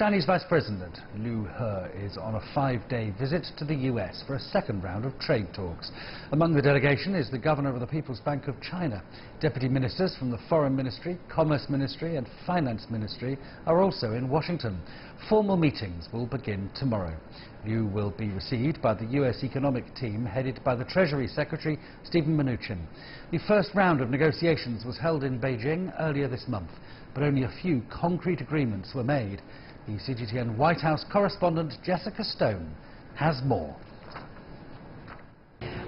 Chinese Vice President Liu He is on a 5-day visit to the US for a second round of trade talks. Among the delegation is the Governor of the People's Bank of China. Deputy ministers from the Foreign Ministry, Commerce Ministry and Finance Ministry are also in Washington. Formal meetings will begin tomorrow. Liu will be received by the US economic team headed by the Treasury Secretary Steven Mnuchin. The first round of negotiations was held in Beijing earlier this month, but only a few concrete agreements were made. The CGTN White House correspondent Jessica Stone has more.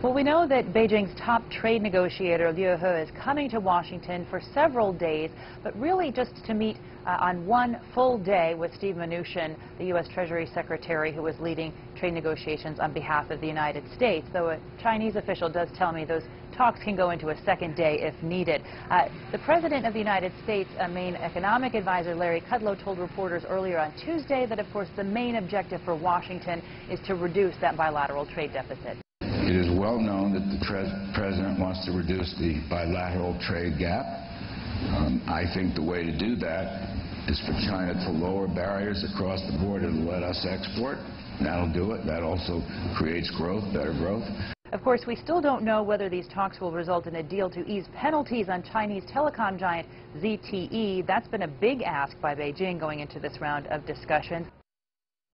Well, we know that Beijing's top trade negotiator Liu He is coming to Washington for several days, but really just to meet on one full day with Steven Mnuchin, the U.S. Treasury Secretary who is leading trade negotiations on behalf of the United States, though a Chinese official does tell me those talks can go into a second day if needed. The President of the United States, main economic advisor Larry Kudlow, told reporters earlier on Tuesday that, of course, the main objective for Washington is to reduce that bilateral trade deficit. It is well known that the President wants to reduce the bilateral trade gap. I think the way to do that is for China to lower barriers across the border to let us export. That'll do it. That also creates growth, better growth. Of course, we still don't know whether these talks will result in a deal to ease penalties on Chinese telecom giant ZTE. That's been a big ask by Beijing going into this round of discussions.